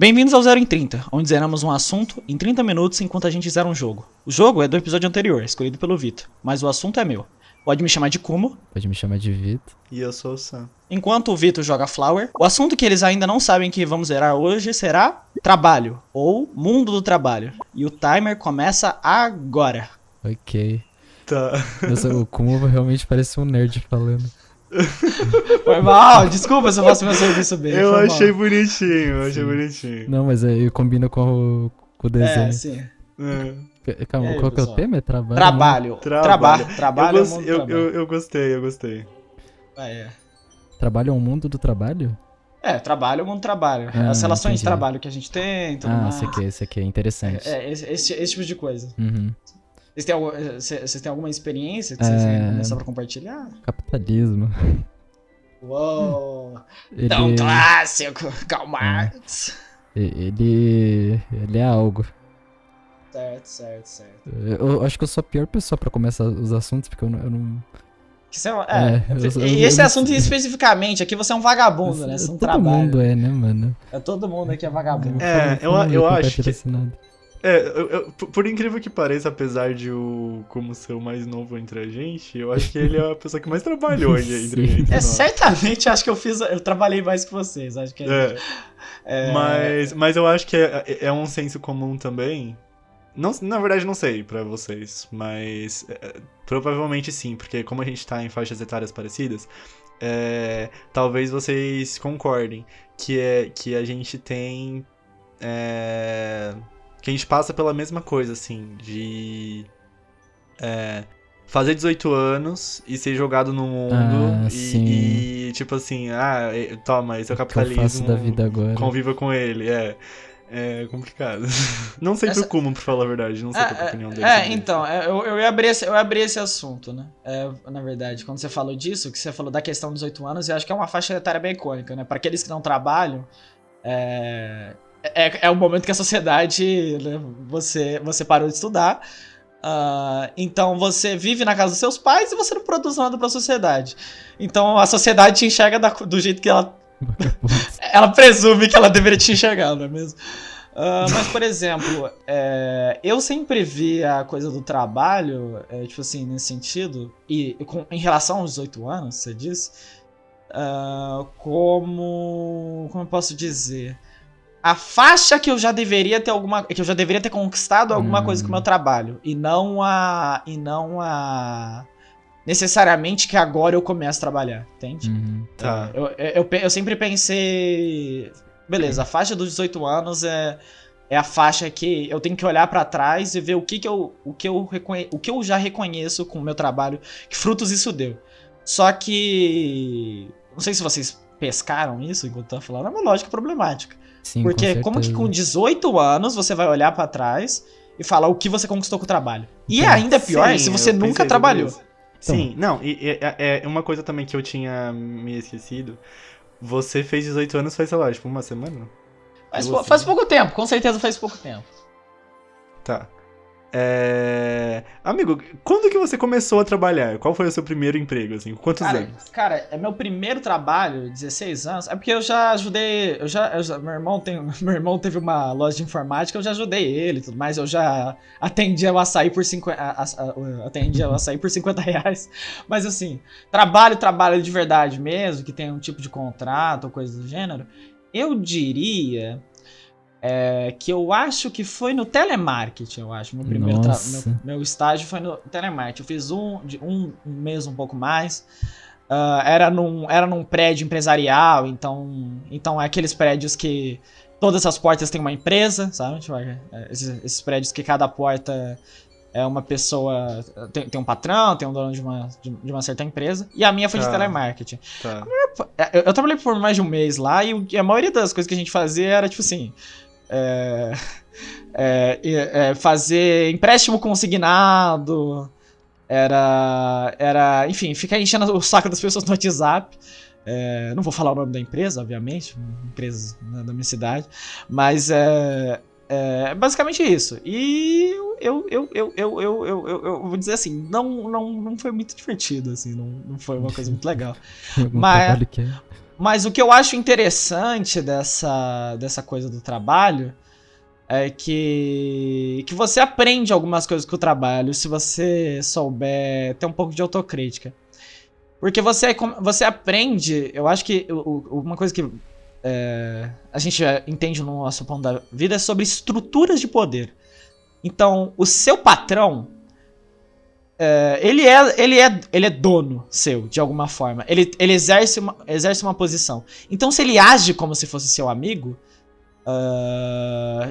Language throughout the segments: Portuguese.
Bem-vindos ao 0 em 30, onde zeramos um assunto em 30 minutos enquanto a gente zera um jogo. O jogo é do episódio anterior, escolhido pelo Vitor, mas o assunto é meu. Pode me chamar de Kumo. Pode me chamar de Vitor. E eu sou o Sam. Enquanto o Vitor joga Flower, o assunto que eles ainda não sabem que vamos zerar hoje será trabalho, ou mundo do trabalho. E o timer começa agora. Ok. Tá. Nossa, o Kumo realmente parece um nerd falando. Foi mal, desculpa se eu faço meu serviço bem. Eu foi achei mal. bonitinho, Não, mas aí combina com o desenho. É, sim. Calma, E aí, qual que é o pessoal? tema? É trabalho? Trabalho. Trabalho é o mundo do trabalho. Eu gostei. Trabalho é um mundo do trabalho? Trabalho é o mundo do trabalho. Ah, As relações de entendi. trabalho que a gente tem, tudo mais. Esse aqui é interessante. Esse tipo de coisa. Uhum. Vocês têm alguma experiência que vocês querem começar pra compartilhar? Capitalismo. Uou! Ele, Tão clássico! Karl Marx! ele é algo. Certo. Eu acho que eu sou a pior pessoa pra começar os assuntos, porque eu não... E esse assunto especificamente, aqui você é um vagabundo, né? Você não todo trabalha. mundo é, né, mano? Todo mundo aqui é vagabundo. Eu acho que... Assinado. Por incrível que pareça, apesar de o como ser o mais novo entre a gente, eu acho que ele é a pessoa que mais trabalhou entre nós. Certamente acho que eu trabalhei mais que vocês. Acho que Mas eu acho que é um senso comum também. Não, na verdade, não sei pra vocês, mas provavelmente sim, porque como a gente tá em faixas etárias parecidas, talvez vocês concordem que a gente tem. Que a gente passa pela mesma coisa, assim, de fazer 18 anos e ser jogado no mundo e tipo assim, toma, esse é o capitalismo, que eu faço da vida agora? Conviva com ele, é complicado. Não sei pro Kumo, pra falar a verdade, não sei qual é a opinião dele. Então, eu ia abrir esse assunto, né? Na verdade, quando você falou disso, que você falou da questão dos 18 anos, eu acho que é uma faixa etária bem icônica, né? Pra aqueles que não trabalham, é o momento que a sociedade, né, você parou de estudar, então você vive na casa dos seus pais e você não produz nada pra sociedade. Então a sociedade te enxerga do jeito que ela presume que ela deveria te enxergar, não é mesmo? Mas, por exemplo, eu sempre vi a coisa do trabalho, tipo assim, nesse sentido, em relação aos 18 anos, você disse, como eu posso dizer? A faixa que eu já deveria ter conquistado alguma coisa com o meu trabalho. E não necessariamente que agora eu começo a trabalhar, entende? Tá. Eu sempre pensei... Beleza, a faixa dos 18 anos é a faixa que eu tenho que olhar pra trás e ver o que eu já reconheço com o meu trabalho, que frutos isso deu. Só que... Não sei se vocês pescaram isso enquanto eu tava falando, é uma lógica problemática. Sim, porque como que com 18 anos você vai olhar pra trás e falar o que você conquistou com o trabalho? E ainda é pior se você nunca trabalhou. Sim, não, é uma coisa também que eu tinha me esquecido. Você fez 18 anos faz, sei lá, tipo, uma semana? Faz pouco tempo, com certeza faz pouco tempo. Tá. Amigo, quando que você começou a trabalhar? Qual foi o seu primeiro emprego, assim? Quantos anos? Cara, é meu primeiro trabalho, 16 anos. É porque eu já ajudei. Meu irmão teve uma loja de informática, eu já ajudei ele e tudo mais. Eu já atendia o açaí por 50 reais. Mas assim, trabalho de verdade mesmo, que tem um tipo de contrato ou coisa do gênero, eu diria. Que eu acho que foi no telemarketing, eu acho. Meu primeiro meu estágio foi no telemarketing. Eu fiz um mês, um pouco mais. Era num prédio empresarial, então é aqueles prédios que todas as portas têm uma empresa, sabe? Tipo, esses prédios que cada porta é uma pessoa, tem um patrão, tem um dono de uma certa empresa. E a minha foi de telemarketing. Tá. Eu trabalhei por mais de um mês lá e a maioria das coisas que a gente fazia era tipo assim... fazer empréstimo consignado, enfim, ficar enchendo o saco das pessoas no WhatsApp. Não vou falar o nome da empresa, obviamente, empresa da minha cidade, mas basicamente isso. E eu vou dizer assim, não foi muito divertido, assim, não foi uma coisa muito legal. Algum Mas, trabalho que é. mas o que eu acho interessante dessa coisa do trabalho é que você aprende algumas coisas com o trabalho se você souber ter um pouco de autocrítica. Porque você aprende, eu acho que uma coisa que a gente entende no nosso ponto da vida é sobre estruturas de poder. Então, o seu patrão, ele é dono seu, de alguma forma. Ele exerce uma posição. Então, se ele age como se fosse seu amigo,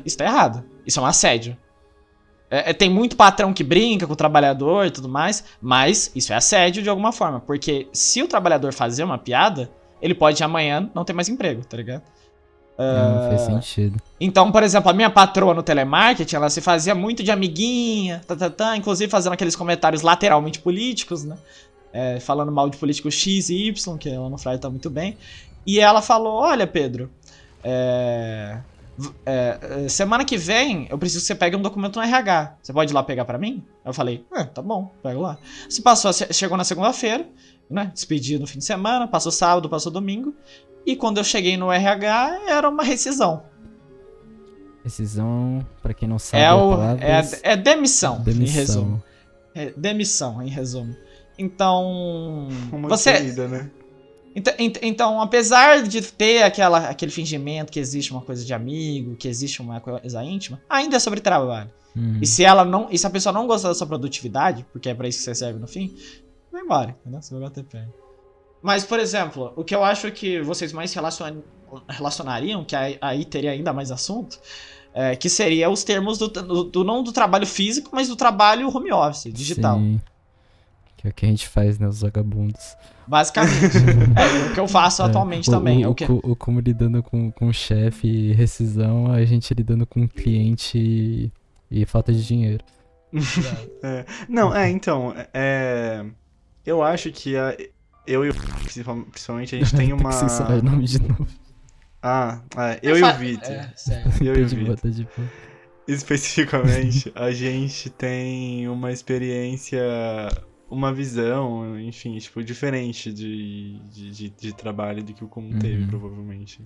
isso tá errado. Isso é um assédio. Tem muito patrão que brinca com o trabalhador e tudo mais, mas isso é assédio de alguma forma. Porque se o trabalhador fazer uma piada, ele pode amanhã não ter mais emprego, tá ligado? Não faz sentido. Então, por exemplo, a minha patroa no telemarketing, ela se fazia muito de amiguinha, inclusive fazendo aqueles comentários lateralmente políticos, né? Falando mal de político X e Y, que ela não faz tá muito bem. E ela falou, olha, Pedro, semana que vem eu preciso que você pegue um documento no RH. Você pode ir lá pegar pra mim? Eu falei, tá bom, pego lá. Chegou na segunda-feira, né? Despedi no fim de semana, passou sábado, passou domingo. E quando eu cheguei no RH, era uma rescisão. Rescisão, pra quem não sabe, é demissão, demissão. em resumo. Demissão, em resumo. Então, Uma saída, né? Então, apesar de ter aquele fingimento que existe uma coisa de amigo, que existe uma coisa íntima, ainda é sobre trabalho. E se a pessoa não gostar da sua produtividade, porque é pra isso que você serve no fim, vai embora, entendeu? Você vai bater pé. Mas, por exemplo, o que eu acho que vocês mais relacionariam, que aí teria ainda mais assunto, que seria os termos não do trabalho físico, mas do trabalho home office, digital. Sim. Que é o que a gente faz, né? Os vagabundos. Basicamente. O que eu faço atualmente também. Como lidando com o chefe e rescisão, a gente lidando com o cliente e falta de dinheiro. Então, eu acho que eu e o principalmente, a gente tem uma... Tem que censurar o nome de novo. Eu e o Vitor. Eu e o Vitor. Tá de boa. Especificamente, a gente tem uma experiência, uma visão, enfim, tipo, diferente de trabalho do que o Kumu teve, provavelmente.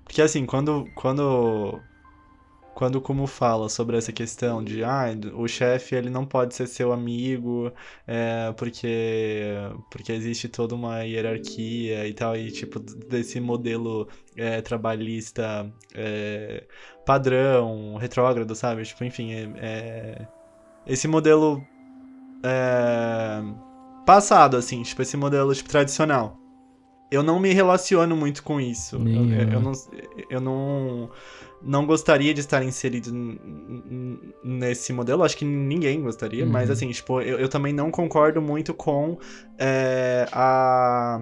Porque assim, quando o Kumu fala sobre essa questão de o chefe ele não pode ser seu amigo, porque existe toda uma hierarquia e tal, e tipo, desse modelo trabalhista padrão, retrógrado, sabe? Tipo, enfim, esse modelo passado, assim, tipo, esse modelo tipo, tradicional. Eu não me relaciono muito com isso. Eu não gostaria de estar inserido nesse modelo. Acho que ninguém gostaria, mas assim, tipo, eu também não concordo muito com a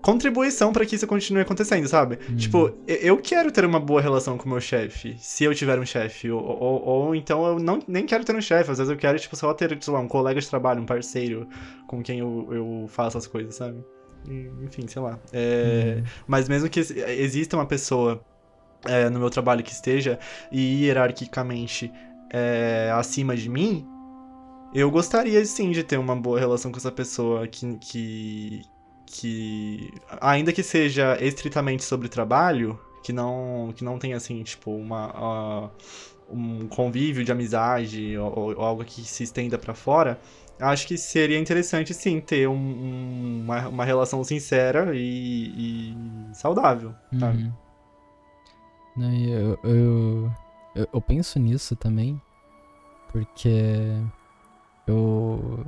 contribuição para que isso continue acontecendo, sabe? Tipo, eu quero ter uma boa relação com o meu chefe, se eu tiver um chefe, ou então eu nem quero ter um chefe, às vezes eu quero, tipo, só ter, sei lá, um colega de trabalho, um parceiro com quem eu faço as coisas, sabe? Enfim, sei lá. Mas mesmo que exista uma pessoa no meu trabalho que esteja hierarquicamente acima de mim, eu gostaria sim de ter uma boa relação com essa pessoa que ainda que seja estritamente sobre trabalho, que não tenha assim, tipo, um convívio de amizade ou algo que se estenda pra fora. Acho que seria interessante, sim, ter uma relação sincera e saudável, sabe? Não, eu penso nisso também, porque eu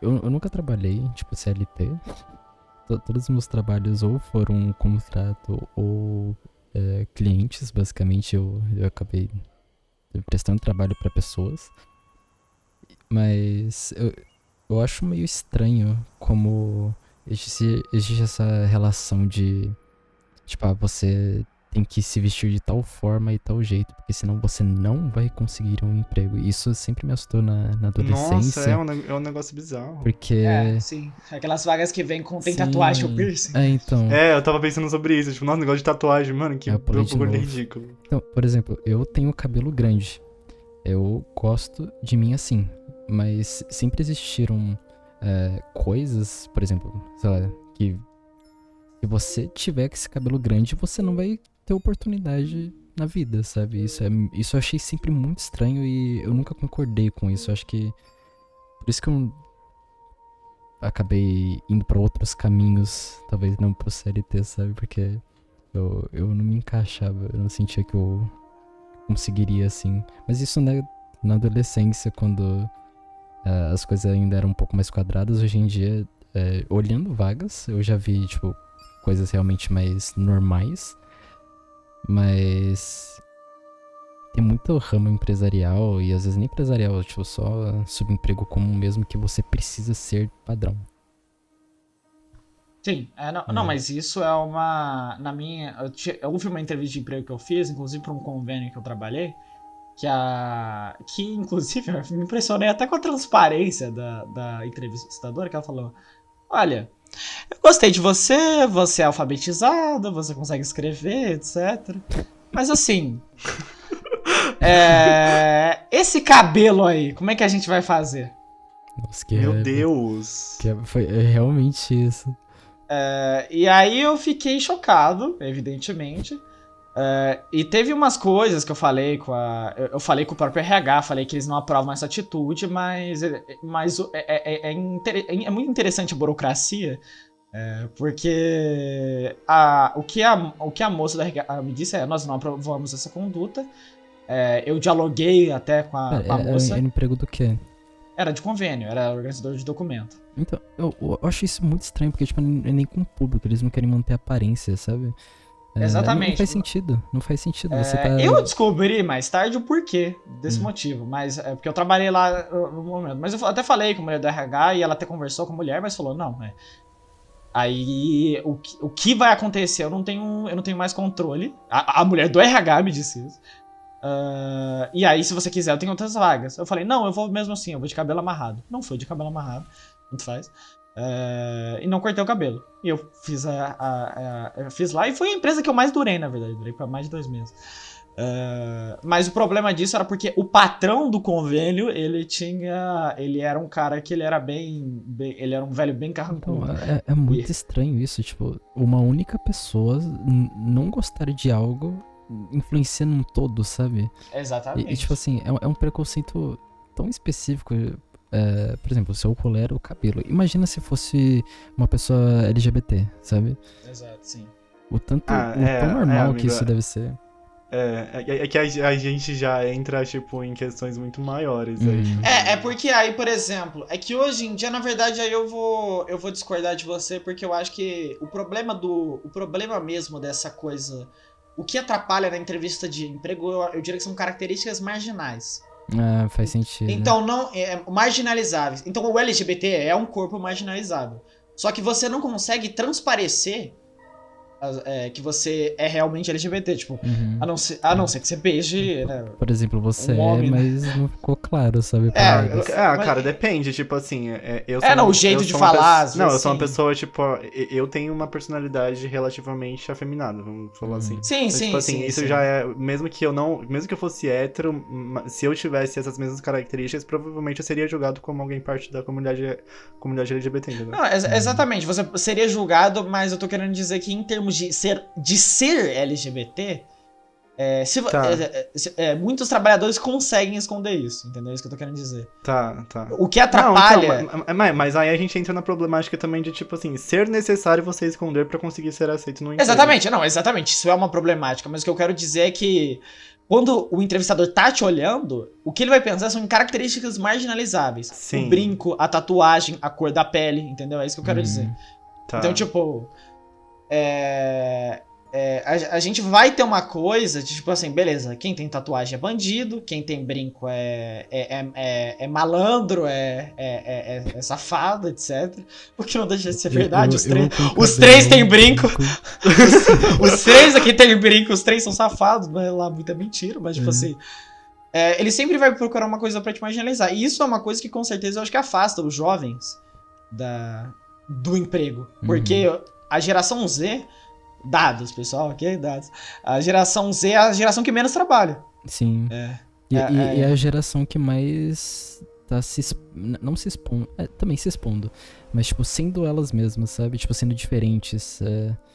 nunca trabalhei, tipo, CLT. Todos os meus trabalhos ou foram um contrato ou clientes, basicamente eu acabei prestando trabalho para pessoas. Mas eu acho meio estranho como existe essa relação de, tipo, você tem que se vestir de tal forma e tal jeito, porque senão você não vai conseguir um emprego. Isso sempre me assustou na adolescência. Nossa, é um negócio bizarro. Porque... sim. Aquelas vagas que vem com tem Sim. tatuagem ou piercing. Então... Eu tava pensando sobre isso. Tipo, nossa, negócio de tatuagem, mano, que bagulho ridículo. Então, por exemplo, eu tenho cabelo grande. Eu gosto de mim assim. Mas sempre existiram coisas, por exemplo, sei lá, que se você tiver com esse cabelo grande, você não vai ter oportunidade na vida, sabe? Isso eu achei sempre muito estranho e eu nunca concordei com isso. Eu acho que por isso que eu acabei indo pra outros caminhos, talvez não pro CLT, sabe? Porque eu não me encaixava, eu não sentia que eu conseguiria assim. Mas isso, né, na adolescência, quando as coisas ainda eram um pouco mais quadradas. Hoje em dia, olhando vagas, eu já vi, tipo, coisas realmente mais normais. Mas tem muito ramo empresarial e às vezes nem empresarial, tipo, só subemprego comum mesmo, que você precisa ser padrão. Sim, não, mas isso é uma... Houve uma entrevista de emprego que eu fiz, inclusive para um convênio que eu trabalhei, que inclusive eu me impressionei até com a transparência da entrevistadora, que ela falou: olha, eu gostei de você, você é alfabetizado, você consegue escrever, etc. Mas assim, esse cabelo aí, como é que a gente vai fazer? Nossa, Meu Deus! Foi realmente isso. E aí eu fiquei chocado, evidentemente. E teve umas coisas que eu falei eu falei com o próprio RH, falei que eles não aprovam essa atitude, mas é muito interessante a burocracia, porque o que a moça da RH me disse nós não aprovamos essa conduta. Eu dialoguei até com a moça. Era emprego do quê? Era de convênio, era organizador de documento. Então, eu acho isso muito estranho, porque tipo, é nem com o público, eles não querem manter a aparência, sabe? Exatamente. Não faz sentido. Você tá... Eu descobri mais tarde o porquê desse motivo, mas porque eu trabalhei lá no momento. Mas eu até falei com a mulher do RH e ela até conversou com a mulher, mas falou: não, aí o que vai acontecer? Eu não tenho mais controle. A mulher do RH me disse isso. E aí, se você quiser, eu tenho outras vagas. Eu falei: não, eu vou mesmo assim, eu vou de cabelo amarrado. Não foi de cabelo amarrado, tanto faz. E não cortei o cabelo. E eu fiz eu fiz lá, e foi a empresa que eu mais durei, na verdade. Durei pra mais de 2 meses. Mas o problema disso era porque o patrão do convênio, ele era um cara que ele era ele era um velho bem carrancudo. Então, é muito estranho isso, tipo, uma única pessoa não gostar de algo influencia num todo, sabe? Exatamente. E tipo assim, é um preconceito tão específico. Por exemplo, o seu rolê era o cabelo. Imagina se fosse uma pessoa LGBT, sabe? Exato, sim. O tão normal que isso deve ser. É que a gente já entra, tipo, em questões muito maiores. Aí. Porque aí, por exemplo, é que hoje em dia, na verdade, aí eu vou discordar de você, porque eu acho que o problema mesmo dessa coisa, o que atrapalha na entrevista de emprego, eu diria que são características marginais. Faz sentido. Então, não marginalizáveis. Então, o LGBT é um corpo marginalizável. Só que você não consegue transparecer que você é realmente LGBT, tipo, a não ser que você beije, né? Por exemplo, você homem, mas não ficou claro, sabe? Cara, depende, tipo assim, o jeito de falar, eu sou uma pessoa, tipo, eu tenho uma personalidade relativamente afeminada, vamos falar assim. Sim, então, tipo assim, isso já é, mesmo que eu fosse hétero, se eu tivesse essas mesmas características, provavelmente eu seria julgado como alguém parte da comunidade LGBT, entendeu? Não, exatamente, você seria julgado, mas eu tô querendo dizer que em termos de ser LGBT, muitos trabalhadores conseguem esconder isso, entendeu? É isso que eu tô querendo dizer. Tá. O que atrapalha... Não, então, mas aí a gente entra na problemática também de, tipo assim, ser necessário você esconder pra conseguir ser aceito no emprego. Exatamente, isso é uma problemática, mas o que eu quero dizer é que quando o entrevistador tá te olhando, o que ele vai pensar são em características marginalizáveis. Sim. O brinco, a tatuagem, a cor da pele, entendeu? É isso que eu quero dizer. Tá. Então, tipo... a gente vai ter uma coisa de, tipo assim, beleza, quem tem tatuagem é bandido, quem tem brinco é malandro, é safado, etc. Porque não deixa de ser verdade, os três têm brinco. Os três aqui têm brinco, os três são safados, não é lá muita mentira, mas tipo assim... ele sempre vai procurar uma coisa pra te marginalizar. E isso é uma coisa que com certeza eu acho que afasta os jovens do emprego. Porque a geração Z, dados, pessoal, aqui, dados. A geração Z é a geração que menos trabalha. Sim. E é a geração que mais tá não se expondo, também se expondo, mas tipo, sendo elas mesmas, sabe? Tipo, sendo diferentes.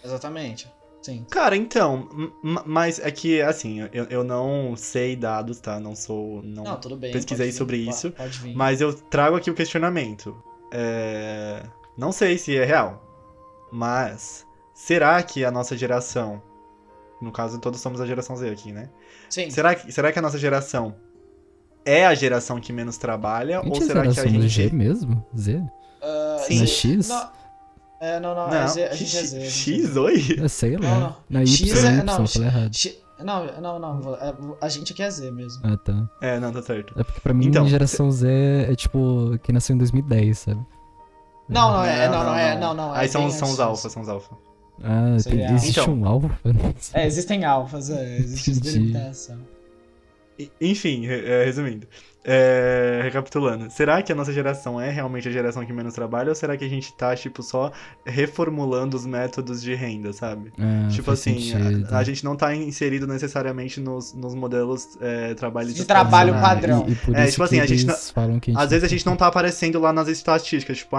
Exatamente. Sim. Cara, então, mas é que, assim, eu não sei dados, tá? Não tudo bem, pesquisei sobre isso, pode vir. mas eu trago aqui o questionamento. Não sei se é real, mas será que a nossa geração, no caso todos somos a geração Z aqui, né? Sim. Será que a nossa geração é a geração que menos trabalha, ou será que a gente... G mesmo? Z? Sim. Na X? Não, não, a gente é Z. X, oi? Eu sei lá. Não. Na X Y, não, falei errado. Não, a gente aqui é Z mesmo. Ah, tá. Não, tá certo. É porque pra mim, Então, geração Z é tipo, quem nasceu em 2010, sabe? Não. Aí são os alfas, são os alfa. Ah, existe Então, um alfa? Existem alfas, existe delimitação. Enfim, resumindo. Recapitulando. Será que a nossa geração é realmente a geração que menos trabalha? Ou será que a gente tá, tipo, só reformulando os métodos de renda, sabe? Tipo assim, a gente não tá inserido necessariamente nos modelos trabalhistas de trabalho padrão. E por isso tipo assim, falam que às vezes a gente não tá aparecendo lá nas estatísticas, tipo,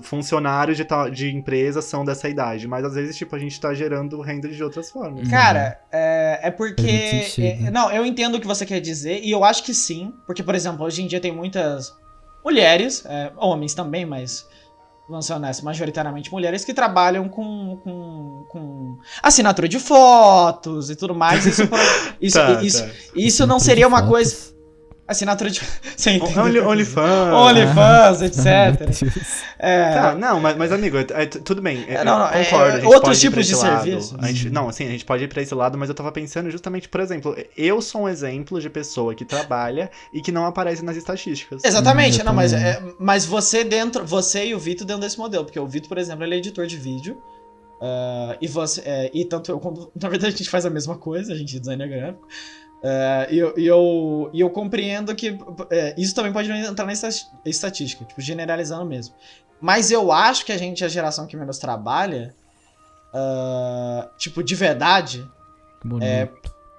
funcionários de empresas são dessa idade, mas às vezes, tipo, a gente tá gerando renda de outras formas. Cara, é porque... Não, eu entendo o que você quer dizer, e eu acho que sim, porque, por exemplo, hoje em dia tem muitas mulheres, homens também, mas vamos ser honestos, majoritariamente mulheres que trabalham com assinatura de fotos e tudo mais. Isso não seria uma coisa... Assinatura de... OnlyFans, etc. Não, mas amigo, tudo bem. Concordo. Outros tipos de serviço. A gente pode ir pra esse lado, mas eu tava pensando justamente, por exemplo, eu sou um exemplo de pessoa que trabalha e que não aparece nas estatísticas. Exatamente, mas você e o Vitor dentro desse modelo, porque o Vitor, por exemplo, ele é editor de vídeo. E tanto eu como... Na verdade, a gente faz a mesma coisa, a gente é designer gráfico. Eu compreendo que isso também pode entrar na estatística, tipo, generalizando mesmo. Mas eu acho que a gente é a geração que menos trabalha, tipo, de verdade,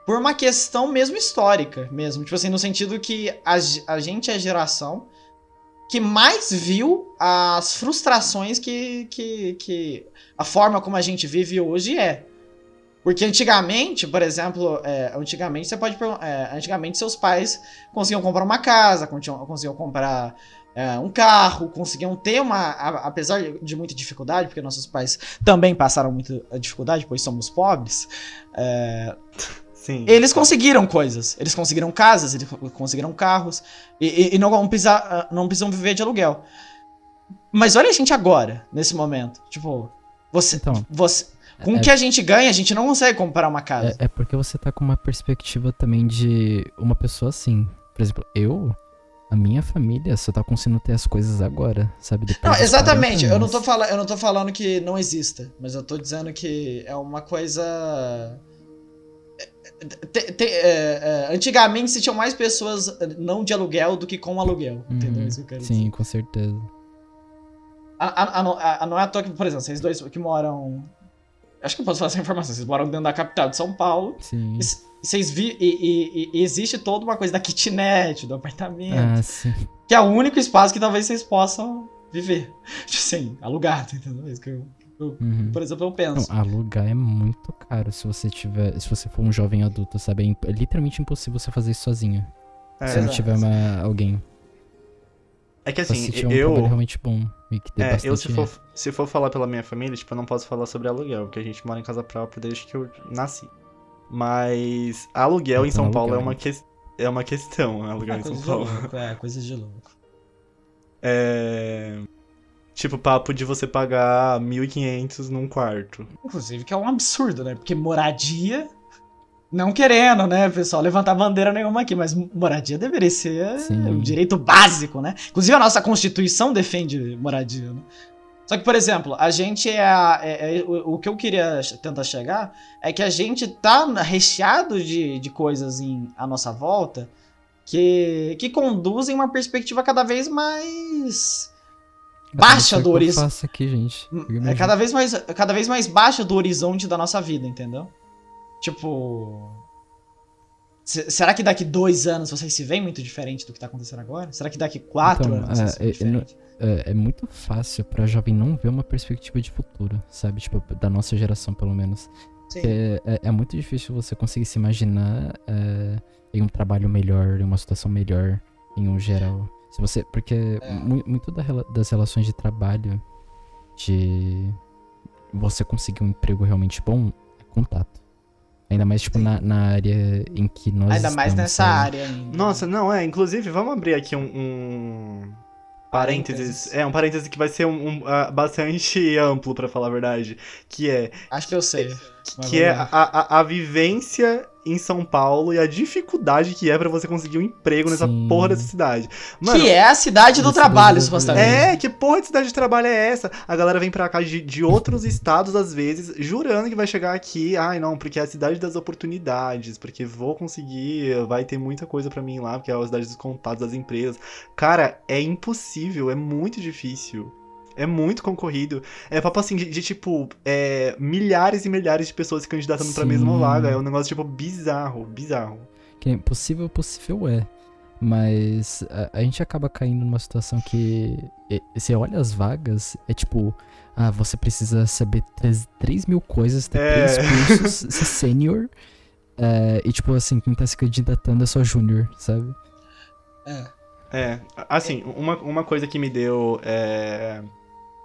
por uma questão mesmo histórica, mesmo. Tipo assim, no sentido que a gente é a geração que mais viu as frustrações que a forma como a gente vive hoje é. Porque antigamente, por exemplo, antigamente seus pais conseguiam comprar uma casa, conseguiam comprar um carro, conseguiam ter apesar de muita dificuldade, porque nossos pais também passaram muita dificuldade, pois somos pobres, Sim. Eles conseguiram coisas, eles conseguiram casas, eles conseguiram carros, e não precisam viver de aluguel. Mas olha a gente agora, nesse momento, tipo, com o que a gente ganha, a gente não consegue comprar uma casa. É porque você tá com uma perspectiva também de uma pessoa assim. Por exemplo, a minha família só tá conseguindo ter as coisas agora, sabe? Não, exatamente. Eu não tô falando que não exista, mas eu tô dizendo que é uma coisa... Antigamente se tinham mais pessoas não de aluguel do que com aluguel. Entendeu? Isso que eu quero dizer. Sim, com certeza. Não é à toa que, por exemplo, vocês dois que moram... Acho que eu posso falar essa informação. Vocês moram dentro da capital de São Paulo. Sim. E existe toda uma coisa da kitnet, do apartamento. Sim. Que é o único espaço que talvez vocês possam viver. Assim, alugado, entendeu? Isso que por exemplo, eu penso. Não, alugar é muito caro se você for um jovem adulto, sabe? É literalmente impossível você fazer isso sozinho. Se não tiver alguém. É que assim, um trabalho realmente bom e que dê bastante se for falar pela minha família, tipo, eu não posso falar sobre aluguel, porque a gente mora em casa própria desde que eu nasci. Mas aluguel em São Paulo é uma questão, aluguel em São Paulo. Coisa de louco. Tipo, papo de você pagar 1.500 num quarto. Inclusive, que é um absurdo, né? Porque moradia, não querendo, né, pessoal, levantar bandeira nenhuma aqui, mas moradia deveria ser um direito básico, né? Inclusive, a nossa Constituição defende moradia, né? Só que, por exemplo, a gente o que eu queria tentar chegar é que a gente tá recheado de coisas à nossa volta que conduzem uma perspectiva cada vez mais baixa do horizonte. Eu faço aqui, gente. É cada vez mais baixa do horizonte da nossa vida, entendeu? Tipo... Será que daqui 2 anos vocês se veem muito diferente do que tá acontecendo agora? Será que daqui 4 anos vocês se veem diferente? É muito fácil pra jovem não ver uma perspectiva de futuro, sabe? Tipo, da nossa geração, pelo menos. Sim. É muito difícil você conseguir se imaginar em um trabalho melhor, em uma situação melhor, em um geral. Porque muito das relações de trabalho, de você conseguir um emprego realmente bom, é contato. Ainda mais, tipo, na área em que nós Ainda mais nessa área ainda. Nossa, não, inclusive, vamos abrir aqui um parênteses. Um parênteses que vai ser bastante amplo, pra falar a verdade. Que é... Acho que eu sei. Que é a vivência em São Paulo e a dificuldade que é pra você conseguir um emprego nessa porra dessa cidade. Mano, que é a cidade do trabalho, supostamente. Que porra de cidade de trabalho é essa? A galera vem pra cá de outros estados, às vezes, jurando que vai chegar aqui. Ai, não, porque é a cidade das oportunidades, porque vou conseguir, vai ter muita coisa pra mim lá, porque é a cidade dos contatos das empresas. Cara, é impossível, é muito difícil. É muito concorrido. É papo assim, tipo, milhares e milhares de pessoas se candidatando pra mesma vaga. É um negócio, tipo, bizarro. Que possível é. Mas a gente acaba caindo numa situação que... Você olha as vagas, é tipo... você precisa saber 3 mil coisas, ter 3 cursos, ser sênior. E tipo assim, quem tá se candidatando é só júnior, sabe? Assim, uma coisa que me deu...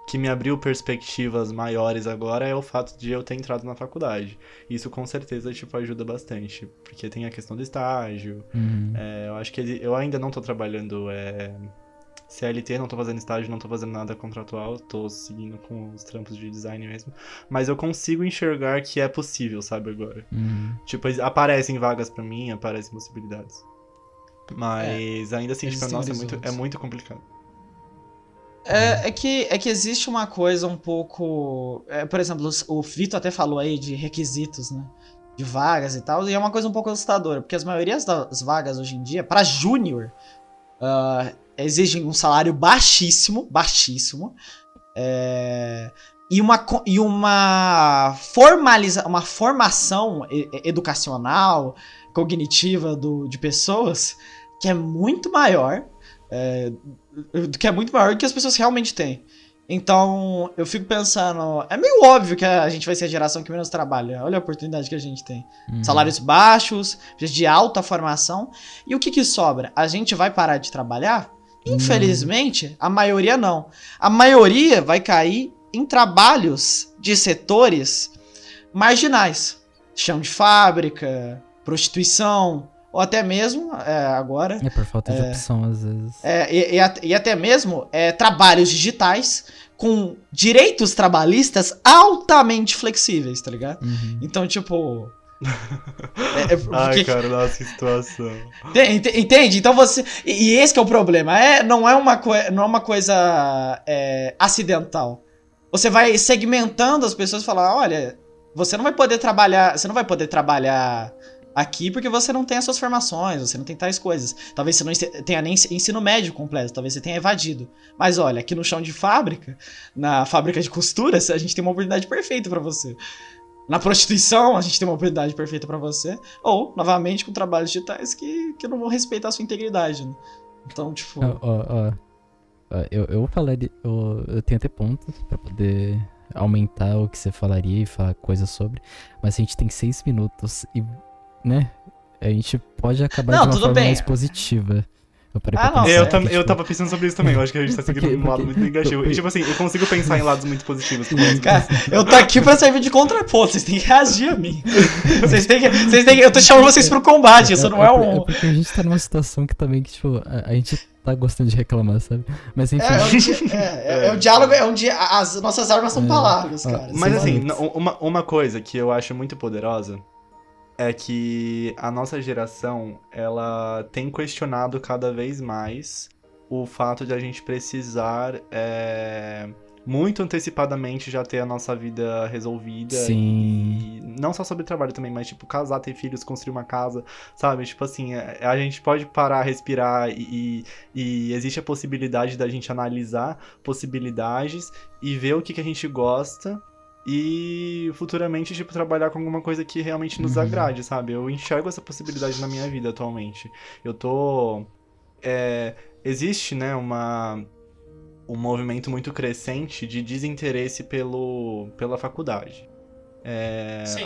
que me abriu perspectivas maiores agora é o fato de eu ter entrado na faculdade. Isso com certeza, tipo, ajuda bastante. Porque tem a questão do estágio. Eu acho que eu ainda não tô trabalhando CLT, não tô fazendo estágio, não tô fazendo nada contratual. Tô seguindo com os trampos de design mesmo. Mas eu consigo enxergar que é possível, sabe, agora. Tipo, aparecem vagas pra mim, aparecem possibilidades. Mas ainda assim, tipo, nossa, é muito complicado. É que existe uma coisa um pouco... por exemplo, o Vitor até falou aí de requisitos, né? De vagas e tal. E é uma coisa um pouco assustadora. Porque as maiorias das vagas hoje em dia, para júnior, exigem um salário baixíssimo. E uma formação educacional, cognitiva de pessoas que é muito maior... que é muito maior do que as pessoas realmente têm. Então, eu fico pensando... É meio óbvio que a gente vai ser a geração que menos trabalha. Olha a oportunidade que a gente tem. Salários baixos, de alta formação. E o que sobra? A gente vai parar de trabalhar? Infelizmente, a maioria não. A maioria vai cair em trabalhos de setores marginais. Chão de fábrica, prostituição... Ou até mesmo, agora... por falta de opção, às vezes. E até mesmo trabalhos digitais com direitos trabalhistas altamente flexíveis, tá ligado? Então, tipo... Ai, cara, nossa, que situação. Entende? Então você... E esse que é o problema. Não é uma coisa acidental. Você vai segmentando as pessoas e falar, olha, você não vai poder trabalhar aqui porque você não tem as suas formações, você não tem tais coisas. Talvez você não tenha nem ensino médio completo, talvez você tenha evadido. Mas olha, aqui no chão de fábrica, na fábrica de costuras, a gente tem uma oportunidade perfeita pra você. Na prostituição, a gente tem uma oportunidade perfeita pra você. Ou, novamente, com trabalhos digitais que não vão respeitar a sua integridade, né? Então, tipo... Eu falaria... Eu tenho até pontos pra poder aumentar o que você falaria e falar coisas sobre. Mas a gente tem 6 minutos e... né? A gente pode acabar de uma forma mais positiva. Eu tava pensando sobre isso também. Eu acho que a gente tá seguindo um lado muito negativo. E, tipo assim, eu consigo pensar em lados muito positivos. Cara, eu tô aqui pra servir de contraponto. Vocês têm que reagir a mim. Vocês têm que... Eu tô chamando vocês pro combate. Isso não é um... porque a gente tá numa situação que também, que, tipo, a gente tá gostando de reclamar, sabe? Mas enfim. É o diálogo, as nossas armas são palavras, cara. Mas assim, uma coisa que eu acho muito poderosa é que a nossa geração, ela tem questionado cada vez mais o fato de a gente precisar muito antecipadamente já ter a nossa vida resolvida. Sim. E não só sobre trabalho também, mas tipo, casar, ter filhos, construir uma casa, sabe? Tipo assim, a gente pode parar, respirar e existe a possibilidade da gente analisar possibilidades e ver o que a gente gosta e futuramente, tipo, trabalhar com alguma coisa que realmente nos agrade, sabe? Eu enxergo essa possibilidade na minha vida atualmente. Eu tô... existe, né, um movimento muito crescente de desinteresse pela faculdade.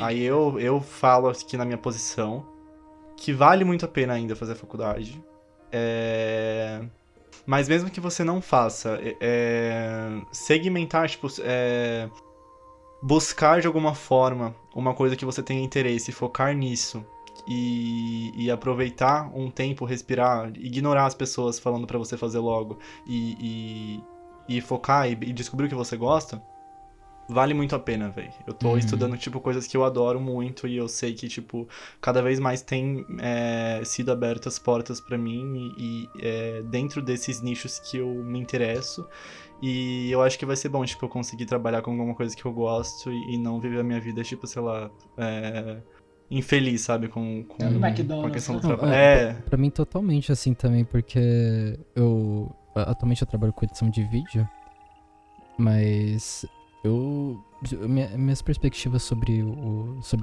Aí eu falo aqui na minha posição que vale muito a pena ainda fazer faculdade. Mas mesmo que você não faça, segmentar, tipo, buscar de alguma forma uma coisa que você tenha interesse, focar nisso e aproveitar um tempo, respirar, ignorar as pessoas falando pra você fazer logo e focar e descobrir o que você gosta, vale muito a pena, velho. Eu tô estudando, tipo, coisas que eu adoro muito e eu sei que, tipo, cada vez mais tem sido abertas portas pra mim e dentro desses nichos que eu me interesso. E eu acho que vai ser bom, tipo, eu conseguir trabalhar com alguma coisa que eu gosto e não viver a minha vida, tipo, sei lá, infeliz, sabe? Com a questão do trabalho. Pra mim, totalmente assim também, porque atualmente eu trabalho com edição de vídeo, mas minhas perspectivas sobre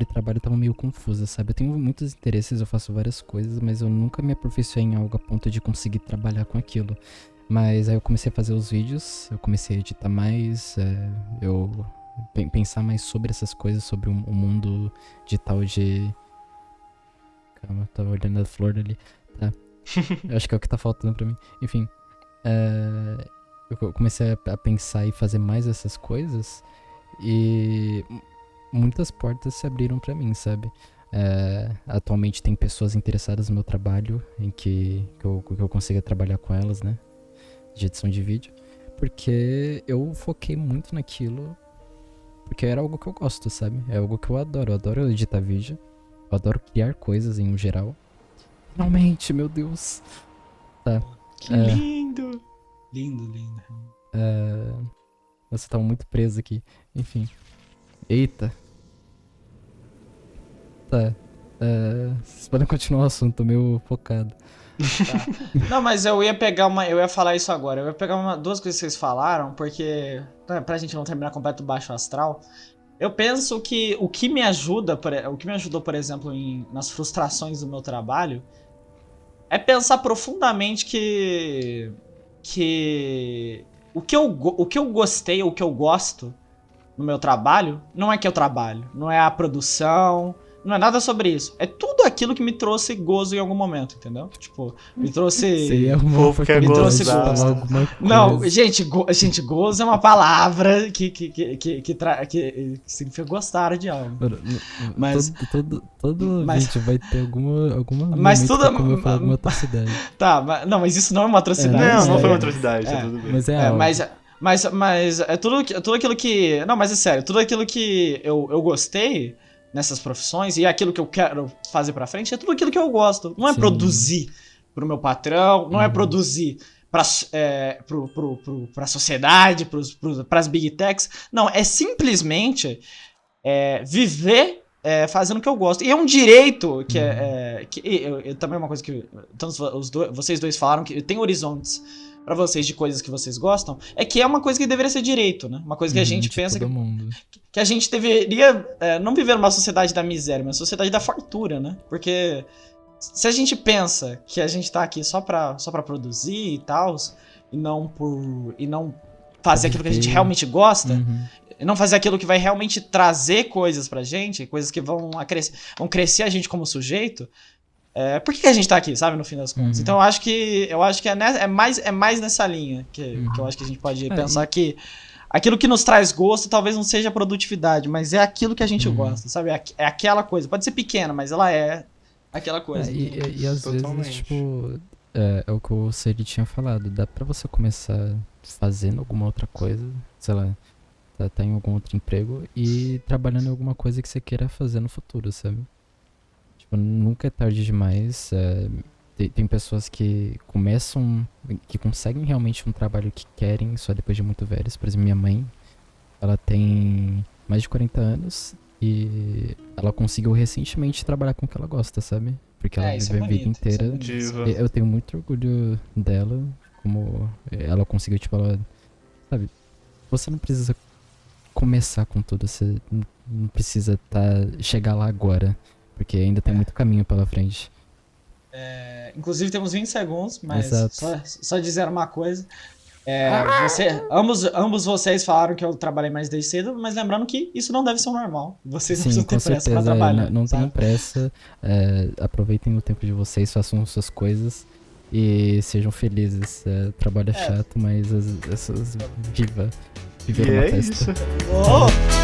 trabalho estavam meio confusas, sabe? Eu tenho muitos interesses, eu faço várias coisas, mas eu nunca me aperfeiçoei em algo a ponto de conseguir trabalhar com aquilo. Mas aí eu comecei a fazer os vídeos, eu comecei a editar mais, eu pensar mais sobre essas coisas, sobre o mundo digital de... Calma, eu tava olhando a flor ali. Tá. Eu acho que é o que tá faltando pra mim. Enfim, eu comecei a pensar e fazer mais essas coisas e muitas portas se abriram pra mim, sabe? Atualmente tem pessoas interessadas no meu trabalho, em que eu consiga trabalhar com elas, né? De edição de vídeo, porque eu foquei muito naquilo, porque era algo que eu gosto, sabe? É algo que eu adoro editar vídeo, eu adoro criar coisas em geral. Finalmente, meu Deus. Tá. Que lindo! Lindo. Você tá muito preso aqui. Enfim. Eita. Tá. Vocês podem continuar o assunto, tô meio focado. Tá. Não, mas eu ia falar isso agora. Eu ia pegar duas coisas que vocês falaram, porque pra gente não terminar completo baixo astral. Eu penso que o que me ajudou, por exemplo, nas frustrações do meu trabalho, é pensar profundamente que o que eu gostei, o que eu gosto no meu trabalho, não é que eu trabalho, não é a produção, não é nada sobre isso. É tudo aquilo que me trouxe gozo em algum momento, entendeu? Tipo, me trouxe... me trouxe gozo. Não, gente, gozo é uma palavra que significa gostar de algo. Mas... Todo gente vai ter alguma mas tudo... alguma atrocidade. Tá, mas isso não é uma atrocidade. Não foi uma atrocidade, tá tudo bem. Mas é tudo aquilo que... Não, mas é sério, tudo aquilo que eu gostei nessas profissões e aquilo que eu quero fazer pra frente é tudo aquilo que eu gosto. Não é produzir pro meu patrão, não é produzir pra sociedade, pras big techs. Não, é simplesmente viver fazendo o que eu gosto. E é um direito que também é uma coisa que vocês dois falaram, que tem horizontes pra vocês de coisas que vocês gostam, que é uma coisa que deveria ser direito, né? Uma coisa que a gente pensa que a gente deveria não viver numa sociedade da miséria, mas uma sociedade da fartura, né? Porque se a gente pensa que a gente tá aqui só pra produzir e tal, e não fazer aquilo que a gente realmente gosta, e não fazer aquilo que vai realmente trazer coisas pra gente, coisas que vão crescer a gente como sujeito, por que a gente tá aqui, sabe, no fim das contas? Então eu acho que é mais nessa linha que eu acho que a gente pode pensar que aquilo que nos traz gosto talvez não seja produtividade, mas é aquilo que a gente gosta, sabe? É aquela coisa. Pode ser pequena, mas ela é aquela coisa. E às vezes, tipo, é o que o Seri tinha falado. Dá pra você começar fazendo alguma outra coisa, sei lá, tá em algum outro emprego e trabalhando em alguma coisa que você queira fazer no futuro, sabe? Tipo, nunca é tarde demais. Tem pessoas que começam, que conseguem realmente um trabalho que querem só depois de muito velhos. Por exemplo, minha mãe, ela tem mais de 40 anos e ela conseguiu recentemente trabalhar com o que ela gosta, sabe? Porque ela Isso viveu é a vida bonito, isso é inteira. bonito. Diva. Eu tenho muito orgulho dela, como ela conseguiu, tipo, ela, sabe? Você não precisa começar com tudo, você não precisa chegar lá agora, porque ainda tem muito caminho pela frente. Inclusive temos 20 segundos, mas Exato. só dizer uma coisa. Ambos vocês falaram que eu trabalhei mais desde cedo, mas lembrando que isso não deve ser o normal. Vocês não Sim, precisam com ter pressa pra certeza. trabalhar. Não tenham sabe? pressa. Aproveitem o tempo de vocês, façam suas coisas e sejam felizes. Trabalho é chato, mas viva. E Viver uma é festa. isso. Oh!